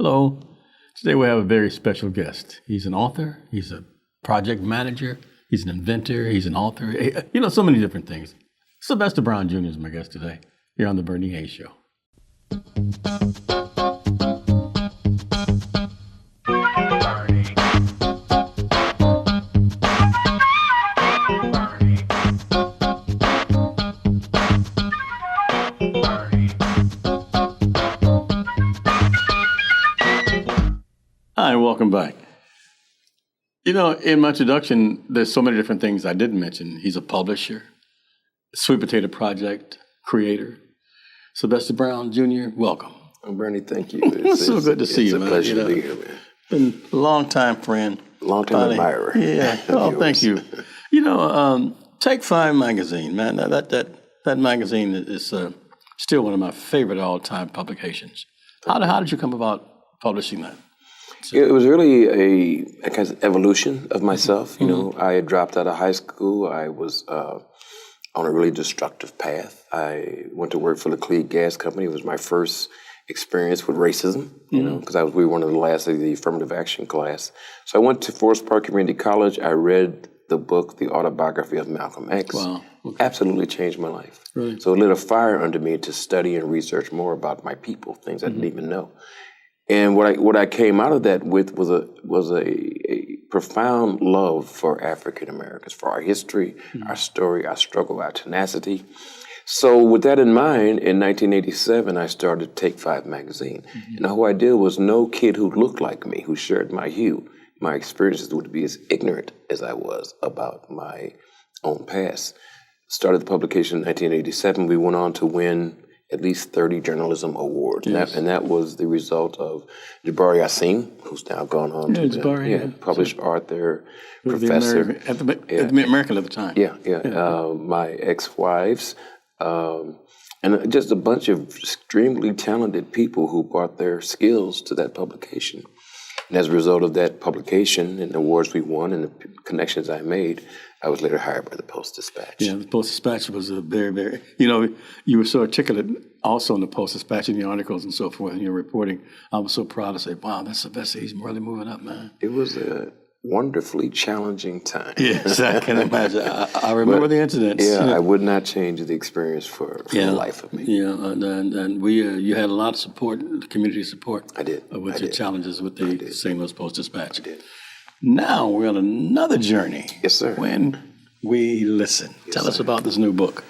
Hello. Today we have a very special guest. He's an author, he's a project manager, he's an inventor, he's an author, so many different things. Sylvester Brown Jr. is my guest today here on The Bernie Hayes Show. Hi, welcome back. In my introduction, there's so many different things I didn't mention. He's a publisher, Sweet Potato Project creator. Sylvester Brown Jr., welcome. Oh, Bernie, thank you. It's so good to see you, man. It's a pleasure to be here, man. Been a long-time friend. Long-time admirer. Yeah. Oh, thank you. Take 5 magazine, man. That magazine is still one of my favorite all-time publications. How did you come about publishing that? It was really a kind of evolution of myself. I had dropped out of high school. I was on a really destructive path. I went to work for the Cleve Gas Company. It was my first experience with racism, because we were one of the last of the affirmative action class. So I went to Forest Park Community College. I read the book, The Autobiography of Malcolm X. Wow. Okay. Absolutely changed my life. Really? So it lit a fire under me to study and research more about my people, things I didn't even know. And what I came out of that with was a profound love for African Americans, for our history, our story, our struggle, our tenacity. So with that in mind, in 1987, I started Take 5 magazine. And the whole idea was no kid who looked like me, who shared my hue, my experiences would be as ignorant as I was about my own past. Started the publication in 1987. We went on to win at least 30 journalism awards. Yes. And that was the result of Jabari Yassin, who's now gone on to published author, professor. At the American at the time. My ex-wives, and just a bunch of extremely talented people who brought their skills to that publication. And as a result of that publication and the awards we won and the connections I made, I was later hired by the Post-Dispatch. Yeah, the Post-Dispatch was a very, very, you were so articulate also in the Post-Dispatch in your articles and so forth in your reporting. I was so proud to say, wow, that's Sylvester. He's really moving up, man. It was a wonderfully challenging time. Yes, I can imagine. I remember the incidents. Yeah, I would not change the experience for the life of me. Yeah, and we, you had a lot of support, community support. I did. With your challenges with the St. Louis Post-Dispatch. I did. Now we're on another journey. Yes, sir. When we listen. Tell us about this new book.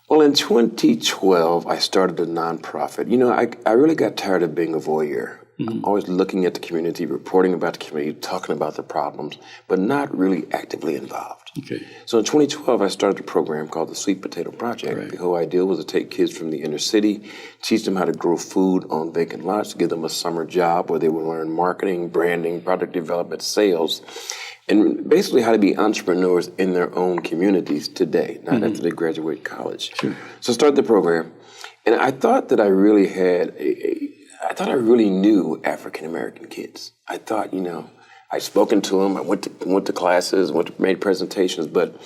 Well, in 2012, I started a nonprofit. I really got tired of being a voyeur. I'm always looking at the community, reporting about the community, talking about the problems, but not really actively involved. Okay. So in 2012, I started a program called the Sweet Potato Project. Right. The whole idea was to take kids from the inner city, teach them how to grow food on vacant lots, give them a summer job where they would learn marketing, branding, product development, sales, and basically how to be entrepreneurs in their own communities today, not after they graduate college. Sure. So I started the program, and I thought that I really had I thought I really knew African-American kids. I thought, I'd spoken to them, I went to classes, made presentations, but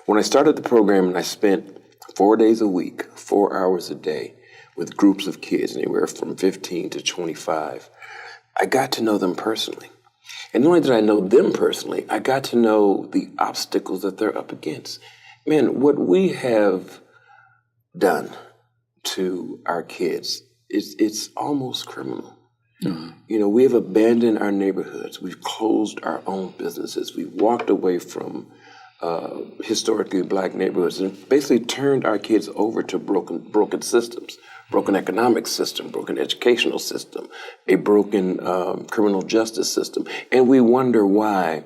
when I started the program and I spent 4 days a week, 4 hours a day with groups of kids, anywhere from 15 to 25, I got to know them personally. And not only did I know them personally, I got to know the obstacles that they're up against. Man, what we have done to our kids, it's almost criminal. We have abandoned our neighborhoods. We've closed our own businesses. We've walked away from historically black neighborhoods and basically turned our kids over to broken systems, broken economic system, broken educational system, a broken criminal justice system. And we wonder why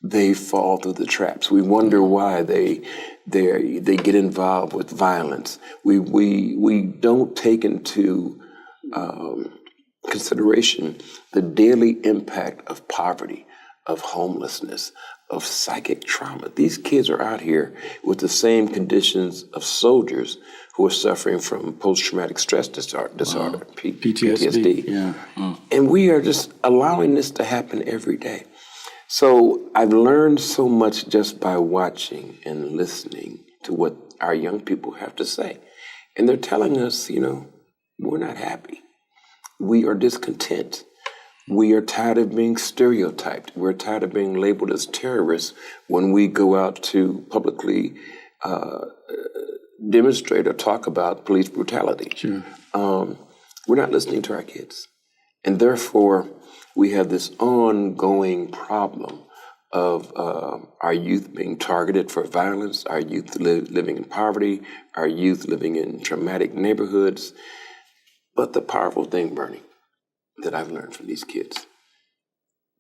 they fall through the traps. We wonder why they get involved with violence. We don't take into consideration the daily impact of poverty, of homelessness, of psychic trauma. These kids are out here with the same conditions of soldiers who are suffering from post-traumatic stress disorder, PTSD. Yeah. And we are just allowing this to happen every day. So I've learned so much just by watching and listening to what our young people have to say. And they're telling us, we're not happy. We are discontent. We are tired of being stereotyped. We're tired of being labeled as terrorists when we go out to publicly demonstrate or talk about police brutality. Sure. We're not listening to our kids. And therefore, we have this ongoing problem of our youth being targeted for violence, our youth living in poverty, our youth living in traumatic neighborhoods. But the powerful thing, Bernie, that I've learned from these kids,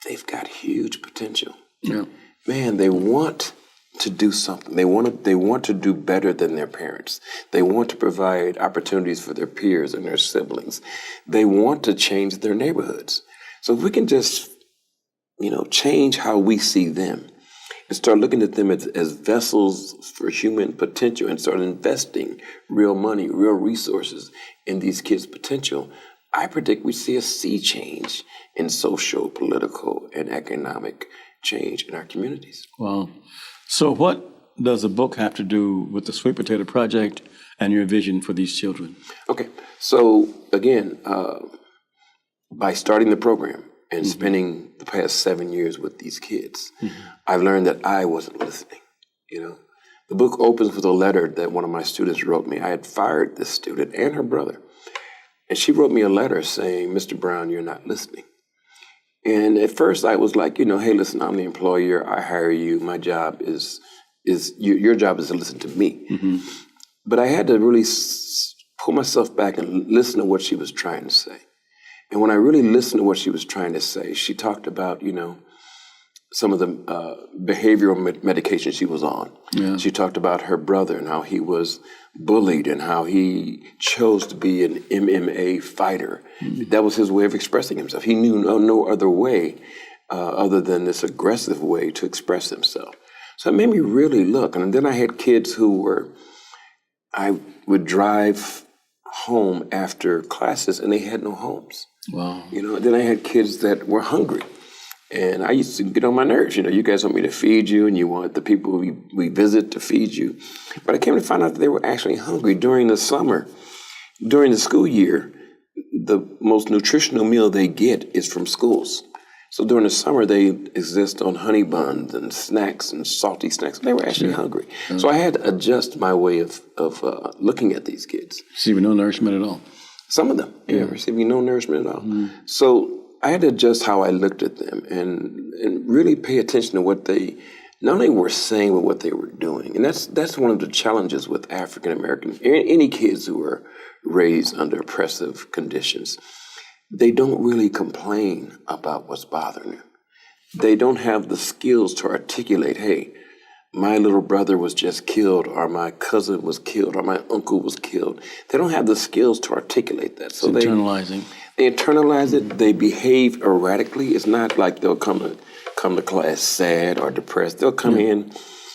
they've got huge potential. Yeah. Man, they want to do something. They want to do better than their parents. They want to provide opportunities for their peers and their siblings. They want to change their neighborhoods. So if we can just, change how we see them and start looking at them as vessels for human potential and start investing real money, real resources in these kids' potential, I predict we see a sea change in social, political, and economic change in our communities. Wow. So what does the book have to do with the Sweet Potato Project and your vision for these children? Okay. So, again, by starting the program and spending the past 7 years with these kids, I've learned that I wasn't listening. The book opens with a letter that one of my students wrote me. I had fired this student and her brother. And she wrote me a letter saying, "Mr. Brown, you're not listening." And at first I was like, hey, listen, I'm the employer. I hire you. My job is your job is to listen to me. But I had to really pull myself back and listen to what she was trying to say. And when I really listened to what she was trying to say, she talked about, some of the behavioral medication she was on. Yeah. She talked about her brother and how he was bullied and how he chose to be an MMA fighter. That was his way of expressing himself. He knew no other way other than this aggressive way to express himself. So it made me really look. And then I had kids I would drive home after classes and they had no homes. Wow. Then I had kids that were hungry. And I used to get on my nerves. You guys want me to feed you and you want the people we visit to feed you. But I came to find out that they were actually hungry during the summer. During the school year, the most nutritional meal they get is from schools. So during the summer, they exist on honey buns and snacks and salty snacks. They were actually hungry. So I had to adjust my way of looking at these kids. Receiving no nourishment at all. Some of them, receiving no nourishment at all. So I had to adjust how I looked at them and really pay attention to what they not only were saying, but what they were doing. And that's one of the challenges with African American, any kids who are raised under oppressive conditions. They don't really complain about what's bothering them. They don't have the skills to articulate, hey, my little brother was just killed, or my cousin was killed, or my uncle was killed. They don't have the skills to articulate that. So it's internalizing. They internalize it. They behave erratically. It's not like they'll come to class sad or depressed. They'll come in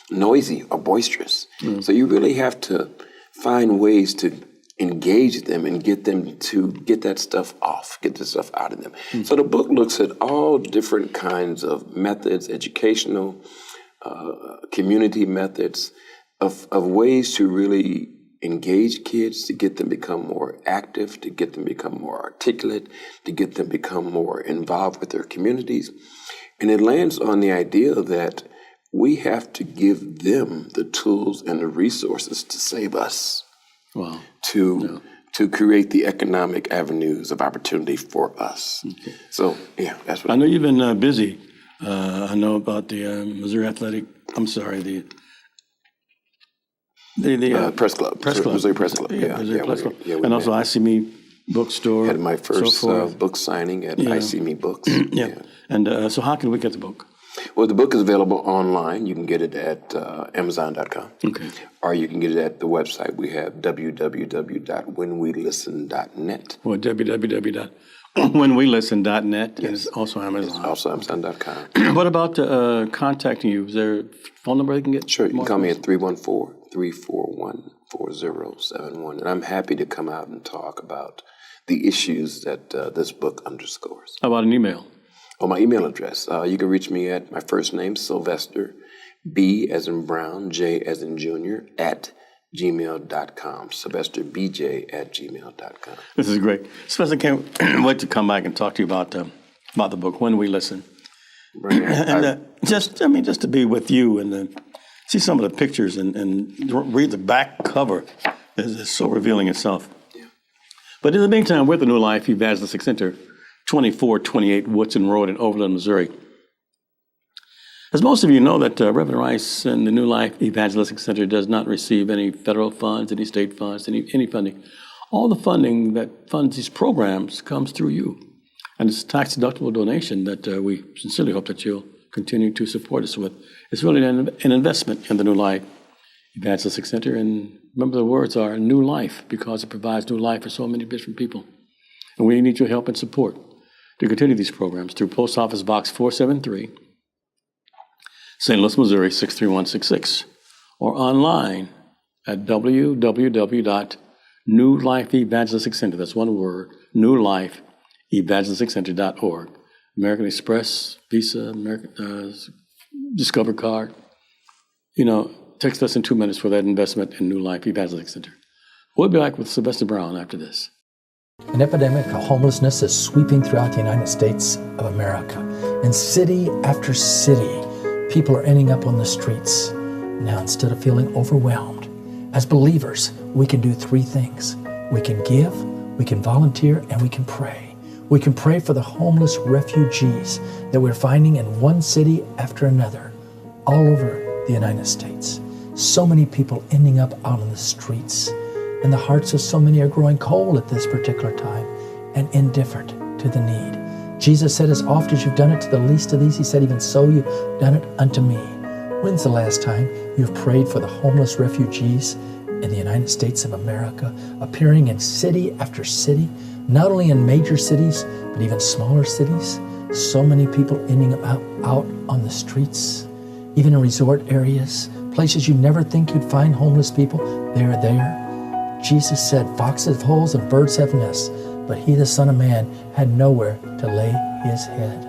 noisy or boisterous. So you really have to find ways to engage them and get them to get that stuff off, get the stuff out of them. So the book looks at all different kinds of methods, educational, community methods, of ways to really engage kids, to get them become more active, to get them become more articulate, to get them become more involved with their communities. And it lands on the idea that we have to give them the tools and the resources to save us. Wow. To create the economic avenues of opportunity for us. Okay. So, that's what I know you've been busy. I know about the Missouri Athletic, the Press Club. Missouri Press Club. Missouri Press Club. And also ICME Bookstore. Had my first book signing at ICME Books. And so how can we get the book? Well, the book is available online. You can get it at Amazon.com. Okay. Or you can get it at the website. We have www.whenwelisten.net. Well, www.whenwelisten.net is also Amazon. It's also Amazon.com. What about contacting you? Is there a phone number they can get? Sure. You can call me at 314-341-4071. And I'm happy to come out and talk about the issues that this book underscores. How about an email? Oh, my email address. You can reach me at my first name, Sylvester, B as in Brown, J as in Junior, at gmail.com. SylvesterBJ at gmail.com. This is great. Sylvester, can't wait to come back and talk to you about about the book, When We Listen. Right. And just to be with you and see some of the pictures and read the back cover is so revealing itself. Yeah. But in the meantime, we're at the New Life Evangelistic Center, 2428 Woodson Road in Overland, Missouri. As most of you know, that Reverend Rice and the New Life Evangelistic Center does not receive any federal funds, any state funds, any funding. All the funding that funds these programs comes through you. And it's a tax-deductible donation that we sincerely hope that you'll continue to support us with. It's really an investment in the New Life Evangelistic Center. And remember, the words are new life, because it provides new life for so many different people. And we need your help and support to continue these programs through Post Office Box 473, St. Louis, Missouri, 63166, or online at www.newlifeevangelisticcenter. That's one word, newlifeevangelisticcenter.org. American Express, Visa, Discover Card. Text us in 2 minutes for that investment in New Life Evangelistic Center. We'll be back with Sylvester Brown after this. An epidemic of homelessness is sweeping throughout the United States of America. In city after city, people are ending up on the streets. Now, instead of feeling overwhelmed, as believers, we can do 3 things. We can give, we can volunteer, and we can pray. We can pray for the homeless refugees that we're finding in one city after another, all over the United States. So many people ending up out on the streets, and the hearts of so many are growing cold at this particular time and indifferent to the need. Jesus said, as oft as you've done it to the least of these, he said, even so you've done it unto me. When's the last time you've prayed for the homeless refugees in the United States of America, appearing in city after city, not only in major cities, but even smaller cities? So many people ending up out on the streets, even in resort areas, places you never think you'd find homeless people. They're there. Jesus said, foxes have holes and birds have nests, but he, the Son of Man, had nowhere to lay his head.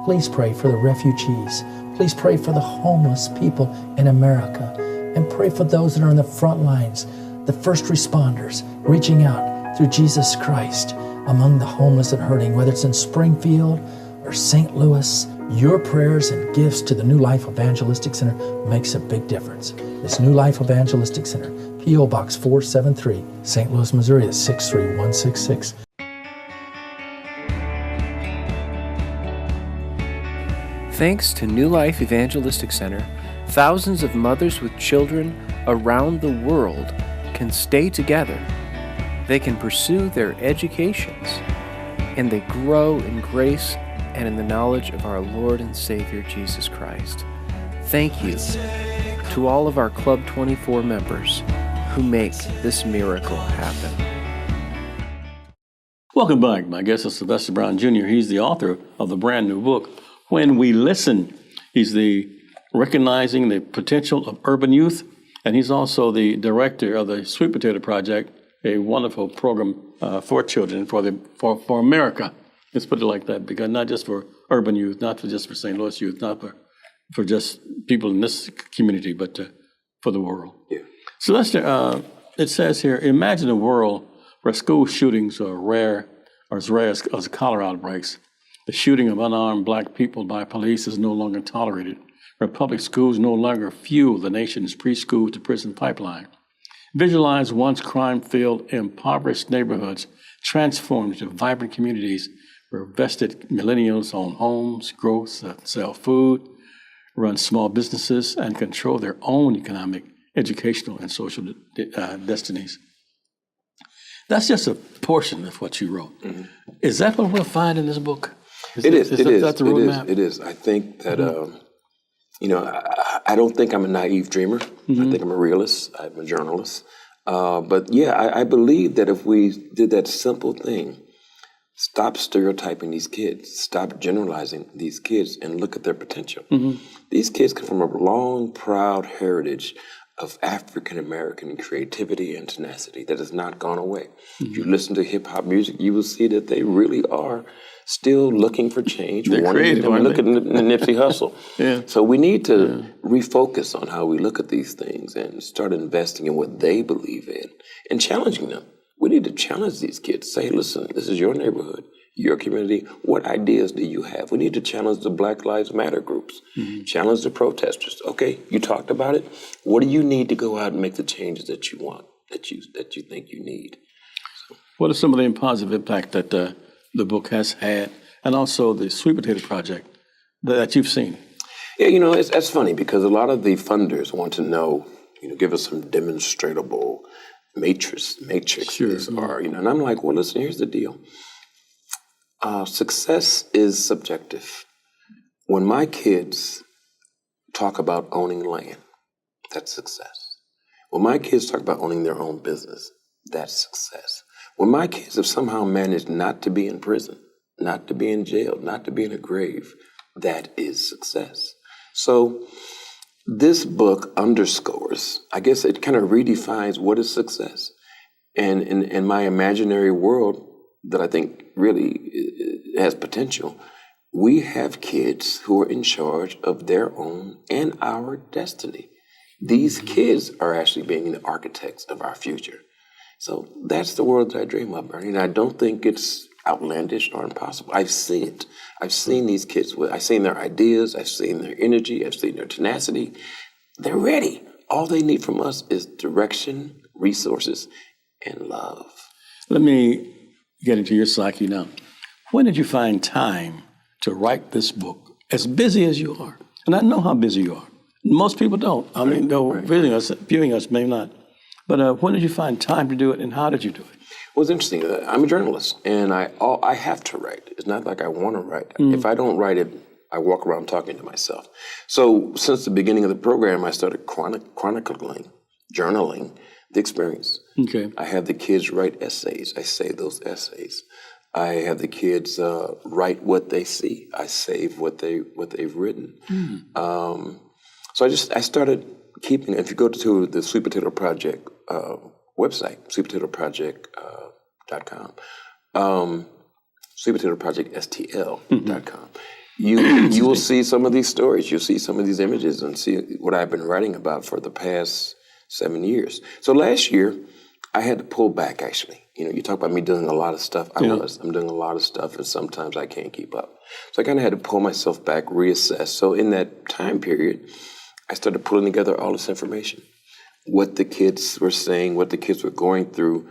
Please pray for the refugees. Please pray for the homeless people in America. And pray for those that are on the front lines, the first responders, reaching out through Jesus Christ among the homeless and hurting, whether it's in Springfield or St. Louis. Your prayers and gifts to the New Life Evangelistic Center makes a big difference. This New Life Evangelistic Center, P.O. Box 473, St. Louis, Missouri, is 63166. Thanks to New Life Evangelistic Center, thousands of mothers with children around the world can stay together. They can pursue their educations, and they grow in grace and in the knowledge of our Lord and Savior Jesus Christ. Thank you to all of our Club 24 members who make this miracle happen. Welcome back. My guest is Sylvester Brown, Jr. He's the author of the brand new book, When We Listen. He's the Recognizing the Potential of Urban Youth, and he's also the director of the Sweet Potato Project, a wonderful program for children, for America. Let's put it like that, because not just for urban youth, not just for St. Louis youth, not for just people in this community, but for the world. Yeah. Sylvester, it says here, imagine a world where school shootings are rare, or as rare as cholera outbreaks. The shooting of unarmed black people by police is no longer tolerated, where public schools no longer fuel the nation's preschool to prison pipeline. Visualize once crime-filled, impoverished neighborhoods transformed into vibrant communities where vested millennials own homes, grow, sell food, run small businesses, and control their own economic, educational, and social destinies. That's just a portion of what you wrote. Mm-hmm. Is that what we'll find in this book? It is. I think that, I don't think I'm a naive dreamer. Mm-hmm. I think I'm a realist. I'm a journalist. But yeah, I believe that if we did that simple thing, stop stereotyping these kids, stop generalizing these kids, and look at their potential. Mm-hmm. These kids come from a long, proud heritage of African-American creativity and tenacity that has not gone away. Mm-hmm. If you listen to hip-hop music, you will see that they really are still looking for change. They're creative, look at Nipsey Hussle. Yeah. So we need to refocus on how we look at these things and start investing in what they believe in and challenging them. We need to challenge these kids. Say, listen, this is your neighborhood. your community? What ideas do you have? We need to challenge the Black Lives Matter groups, challenge the protesters. Okay, you talked about it. What do you need to go out and make the changes that you want, that you think you need? What are some of the positive impact that the book has had, and also the Sweet Potato Project that you've seen? Yeah, that's funny because a lot of the funders want to know, give us some demonstrable matrices, or, and I'm like, well, listen, here's the deal. Success is subjective. When my kids talk about owning land, that's success. When my kids talk about owning their own business, that's success. When my kids have somehow managed not to be in prison, not to be in jail, not to be in a grave, that is success. So this book underscores, I guess it kind of redefines what is success. And in my imaginary world that I think really has potential, we have kids who are in charge of their own and our destiny. These kids are actually being the architects of our future. So that's the world that I dream of, Bernie. And I don't think it's outlandish or impossible. I've seen it. I've seen these kids. I've seen their ideas. I've seen their energy. I've seen their tenacity. They're ready. All they need from us is direction, resources, and love. Let me get into your psyche now. When did you find time to write this book, as busy as you are? And I know how busy you are. Most people don't. I mean, though viewing us may not. But when did you find time to do it, and how did you do it? Well, it's interesting. I'm a journalist, and I have to write. It's not like I want to write. If I don't write it, I walk around talking to myself. So since the beginning of the program, I started chronicling, journaling the experience. Okay. I have the kids write essays. I save those essays. I have the kids write what they see. I save what they've written. So I started keeping. If you go to the Sweet Potato Project website, sweetpotatoproject.com, sweetpotatoprojectstl.com, you will see some of these stories. You'll see some of these images and see what I've been writing about for the past 7 years. So last year, I had to pull back, actually. You talk about me doing a lot of stuff. I'm doing a lot of stuff, and sometimes I can't keep up. So I kind of had to pull myself back, reassess. So in that time period, I started pulling together all this information, what the kids were saying, what the kids were going through,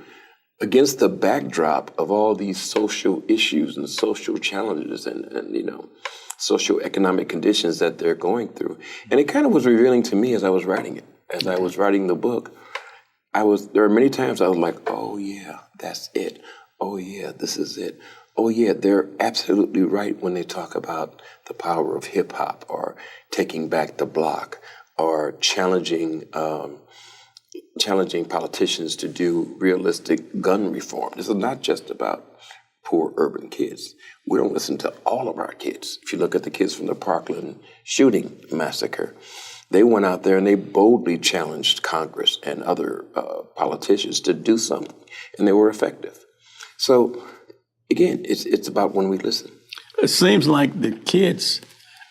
against the backdrop of all these social issues and social challenges and socioeconomic conditions that they're going through. And it kind of was revealing to me as I was writing it, as I was writing the book. There were many times I was like, oh yeah, that's it. Oh yeah, this is it. Oh yeah, they're absolutely right when they talk about the power of hip hop or taking back the block or challenging politicians to do realistic gun reform. This is not just about poor urban kids. We don't listen to all of our kids. If you look at the kids from the Parkland shooting massacre, they went out there and they boldly challenged Congress and other politicians to do something, and they were effective. So, again, it's about when we listen. It seems like the kids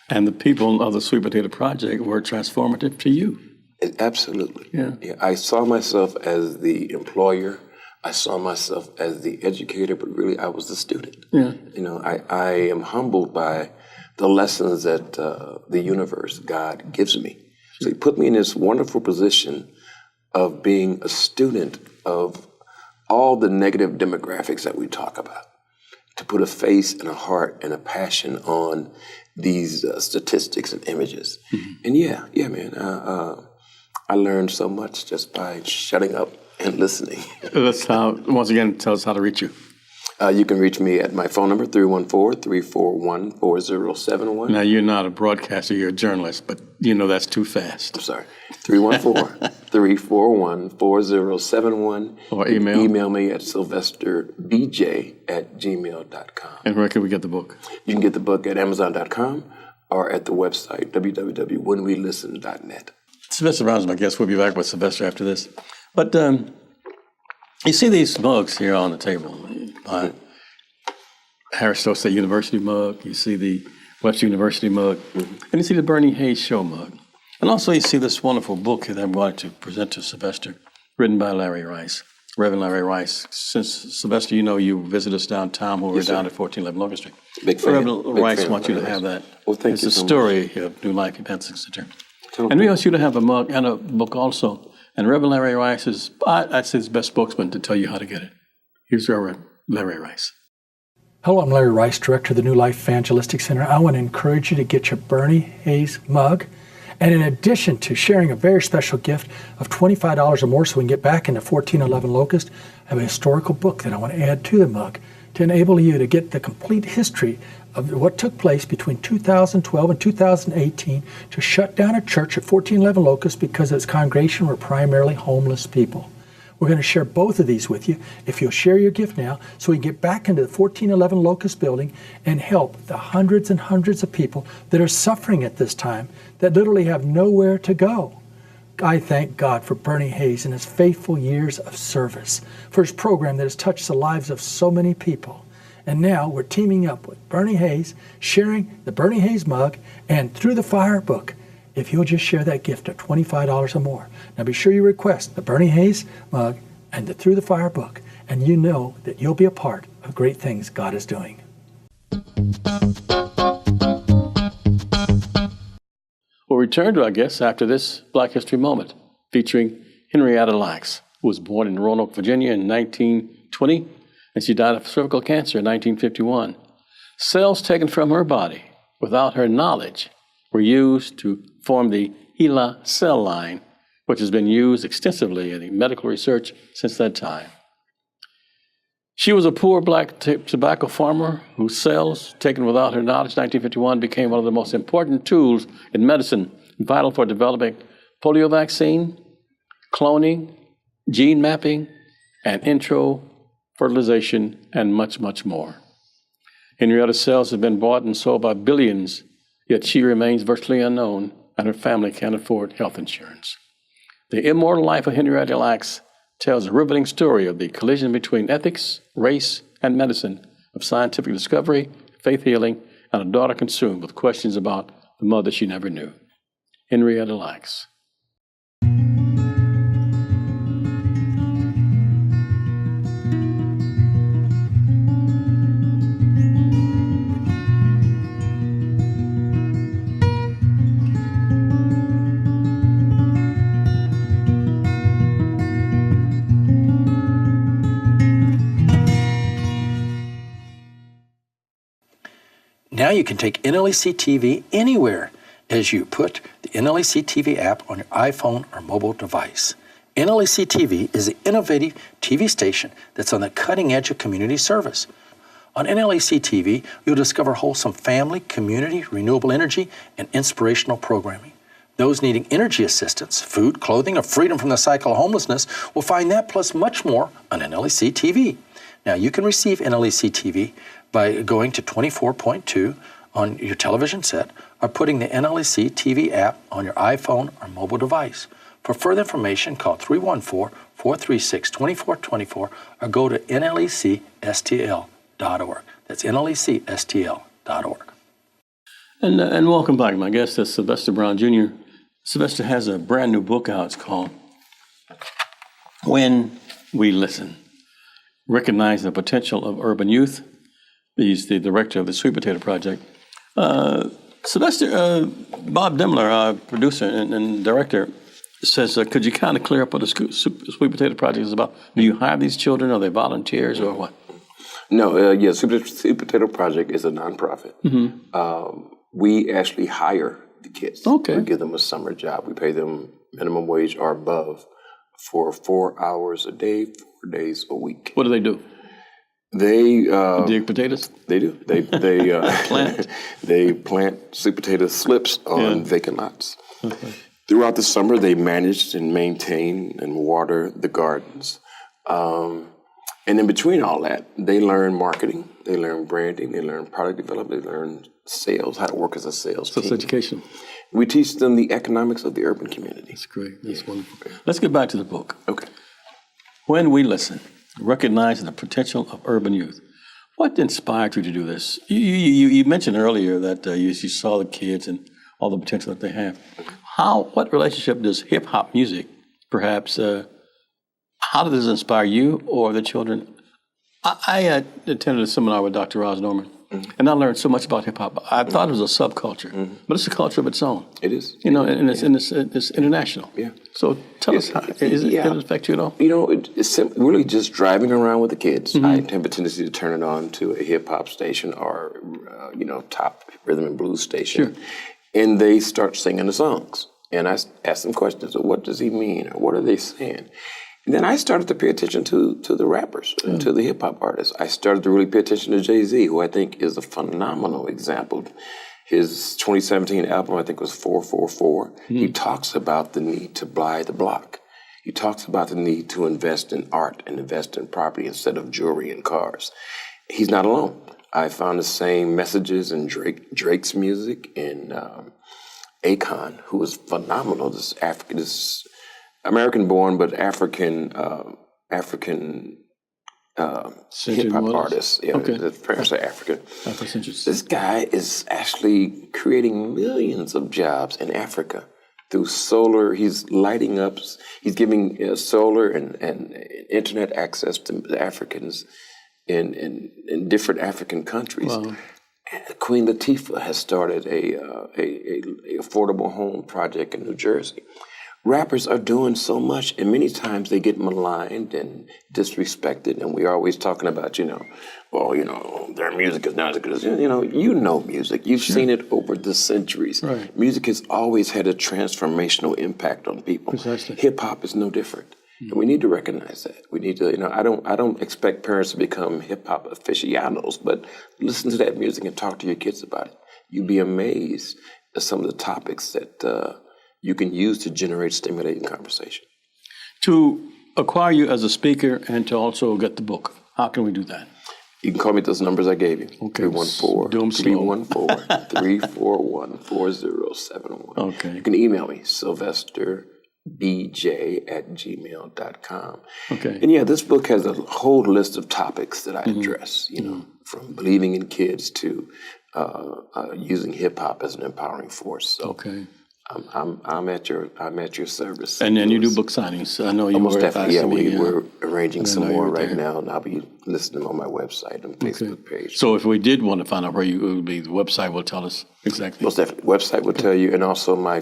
and the people of the Sweet Potato Project were transformative to you. Absolutely. Yeah. I saw myself as the employer. I saw myself as the educator, but really I was the student. Yeah. I am humbled by the lessons that the universe, God, gives me. So he put me in this wonderful position of being a student of all the negative demographics that we talk about, to put a face and a heart and a passion on these statistics and images. And yeah, man, I learned so much just by shutting up and listening. That's how, once again, tell us how to reach you. You can reach me at my phone number, 314-341-4071. Now, you're not a broadcaster, you're a journalist, but that's too fast. I'm sorry. 314-341-4071. Or email. Email me at sylvesterbj@gmail.com. And where can we get the book? You can get the book at amazon.com or at the website, www.whenwelisten.net. Sylvester Brown is my guest. We'll be back with Sylvester after this. But you see these mugs here on the table. Harris-Stowe State University mug. You see the Webster University mug. And you see the Bernie Hayes Show mug. And also you see this wonderful book that I'm going to present to Sylvester, written by Larry Rice. Reverend Larry Rice. Since, Sylvester, you visit us downtown when we're down at 1411 Locust Street. Big fan. Reverend Rice wants you to have that. Well, thank it's you the so story of New Life Events Center. And we want you to have a mug and a book also. And Reverend Larry Rice is, I'd say, his best spokesman to tell you how to get it. Here's Reverend Larry Rice. Hello, I'm Larry Rice, Director of the New Life Evangelistic Center. I want to encourage you to get your Bernie Hayes mug. And in addition to sharing a very special gift of $25 or more so we can get back into 1411 Locust, I have a historical book that I want to add to the mug to enable you to get the complete history of what took place between 2012 and 2018 to shut down a church at 1411 Locust because its congregation were primarily homeless people. We're going to share both of these with you if you'll share your gift now so we can get back into the 1411 Locust building and help the hundreds and hundreds of people that are suffering at this time that literally have nowhere to go. I thank God for Bernie Hayes and his faithful years of service, for his program that has touched the lives of so many people. And now we're teaming up with Bernie Hayes, sharing the Bernie Hayes mug and Through the Fire book, if you'll just share that gift of $25 or more. Now be sure you request the Bernie Hayes mug and the Through the Fire book, and you know that you'll be a part of great things God is doing. We'll return to our guests after this Black History Moment, featuring Henrietta Lacks, who was born in Roanoke, Virginia in 1920, and she died of cervical cancer in 1951. Cells taken from her body without her knowledge were used to form the HeLa cell line, which has been used extensively in medical research since that time. She was a poor black tobacco farmer whose cells, taken without her knowledge in 1951, became one of the most important tools in medicine, vital for developing polio vaccine, cloning, gene mapping, and intro fertilization, and much, much more. Henrietta's cells have been bought and sold by billions, yet she remains virtually unknown, and her family can't afford health insurance. The immortal life of Henrietta Lacks tells a riveting story of the collision between ethics, race, and medicine, of scientific discovery, faith healing, and a daughter consumed with questions about the mother she never knew. Henrietta Lacks. Now you can take NLEC TV anywhere as you put the NLEC TV app on your iPhone or mobile device. NLEC TV is an innovative TV station that's on the cutting edge of community service. On NLEC TV, you'll discover wholesome family, community, renewable energy, and inspirational programming. Those needing energy assistance, food, clothing, or freedom from the cycle of homelessness will find that plus much more on NLEC TV. Now, you can receive NLEC TV by going to 24.2 on your television set or putting the NLEC TV app on your iPhone or mobile device. For further information, call 314-436-2424 or go to nlecstl.org. That's nlecstl.org. And welcome back. My guest is Sylvester Brown Jr. Sylvester has a brand new book out. It's called When We Listen. Recognize the potential of urban youth. He's the director of the Sweet Potato Project. Sylvester, Bob Demler, our producer and director, says, could you kind of clear up what the Sweet Potato Project is about? Do you hire these children? Are they volunteers or what? No, Sweet Potato Project is a nonprofit. Mm-hmm. We actually hire the kids. Okay. We give them a summer job. We pay them minimum wage or above for 4 hours a day, 4 days a week. What do they do? They dig potatoes. They do. They plant. They plant sweet potato slips on vacant lots. Okay. Throughout the summer, they manage and maintain and water the gardens. And in between all that, they learn marketing, they learn branding, they learn product development, they learn sales, how to work as a sales team. So it's education. We teach them the economics of the urban community. That's great. That's wonderful. Let's get back to the book. Okay. When We Listen, Recognizing the Potential of Urban Youth. What inspired you to do this? You mentioned earlier that you saw the kids and all the potential that they have. What relationship does hip-hop music, perhaps, how did this inspire you or the children? I attended a seminar with Dr. Roz Norman, and I learned so much about hip hop. I thought it was a subculture, but it's a culture of its own. It is. You know, and it's international. Yeah. So tell us, did it affect you at all? You know, it's really just driving around with the kids. I have a tendency to turn it on to a hip hop station or, top rhythm and blues station. Sure. And they start singing the songs. And I ask them questions of what does he mean or what are they saying? And then I started to pay attention to the rappers, to the hip hop artists. I started to really pay attention to Jay-Z, who I think is a phenomenal example. His 2017 album, I think, was 444. He talks about the need to buy the block. He talks about the need to invest in art and invest in property instead of jewelry and cars. He's not alone. I found the same messages in Drake's music and Akon, who was phenomenal. This American-born but African hip-hop artist. Yeah, his parents are African. This guy is actually creating millions of jobs in Africa through solar. He's lighting up. He's giving solar and internet access to the Africans in different African countries. Wow. Queen Latifah has started a affordable home project in New Jersey. Rappers are doing so much, and many times they get maligned and disrespected, and we're always talking about, their music is not as good as, music. You've seen it over the centuries. Right. Music has always had a transformational impact on people. Precisely. Hip-hop is no different. And we need to recognize that. We need to, I don't expect parents to become hip-hop aficionados, but listen to that music and talk to your kids about it. You'd be amazed at some of the topics that you can use to generate stimulating conversation. To acquire you as a speaker and to also get the book, how can we do that? You can call me at those numbers I gave you. Okay. 314-341-4071. Okay. You can email me, SylvesterBJ@gmail.com. Okay. And yeah, this book has a whole list of topics that I address, from believing in kids to using hip hop as an empowering force. So okay. I'm at your service. And then you do book signings. I know you Almost were definitely. Yeah, me, we're arranging some more right there. now, and I'll be listing them on my website and Facebook page. So if we did want to find out where you would be, the website will tell us exactly. Most definitely, website will tell you, and also my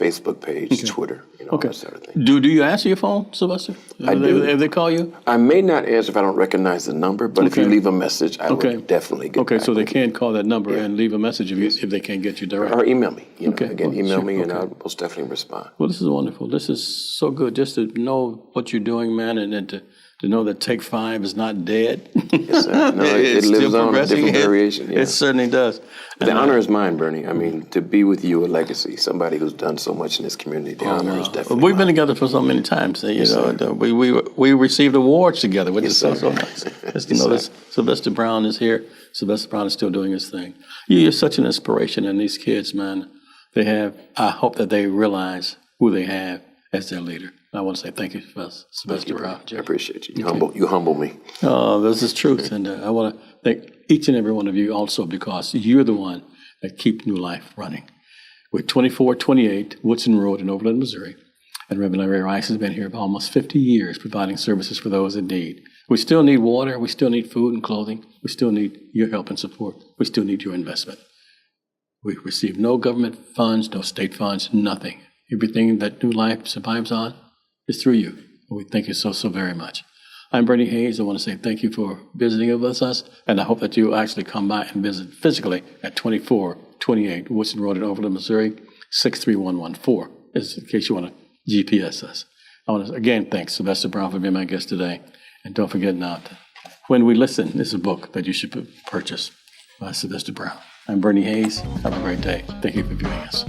Facebook page, Twitter, all that sort of thing. Do you answer your phone, Sylvester? I do. If they call you? I may not answer if I don't recognize the number, but if you leave a message, I will definitely get back so they with can call that number and leave a message if they can't get you directly. Or email me. Email me, and I'll most definitely respond. Well, this is wonderful. This is so good just to know what you're doing, man, and then to know that Take 5 is not dead. Yes, sir. No, it lives on, a different variation. Yeah. It certainly does. The honor is mine, Bernie. I mean, to be with you, a legacy, somebody who's done so much in this community, the honor is definitely We've been mine. together for so many times. We received awards together, which is so nice. This Sylvester Brown is here. Sylvester Brown is still doing his thing. You're such an inspiration, and these kids, man, I hope that they realize who they have as their leader. I want to say thank you, Sylvester Brown. I appreciate you. You humble me. Oh, this is truth. And I want to thank each and every one of you also because you're the one that keep New Life running. We're 2428 Woodson Road in Overland, Missouri. And Reverend Larry Rice has been here for almost 50 years providing services for those in need. We still need water. We still need food and clothing. We still need your help and support. We still need your investment. We receive no government funds, no state funds, nothing. Everything that New Life survives on is through you. We thank you so very much. I'm Bernie Hayes. I want to say thank you for visiting with us, and I hope that you actually come by and visit physically at 2428 Woodson Road in Overland, Missouri, 63114, in case you want to GPS us. I want to again thank Sylvester Brown for being my guest today, and don't forget now, When We Listen is a book that you should purchase by Sylvester Brown. I'm Bernie Hayes. Have a great day. Thank you for viewing us.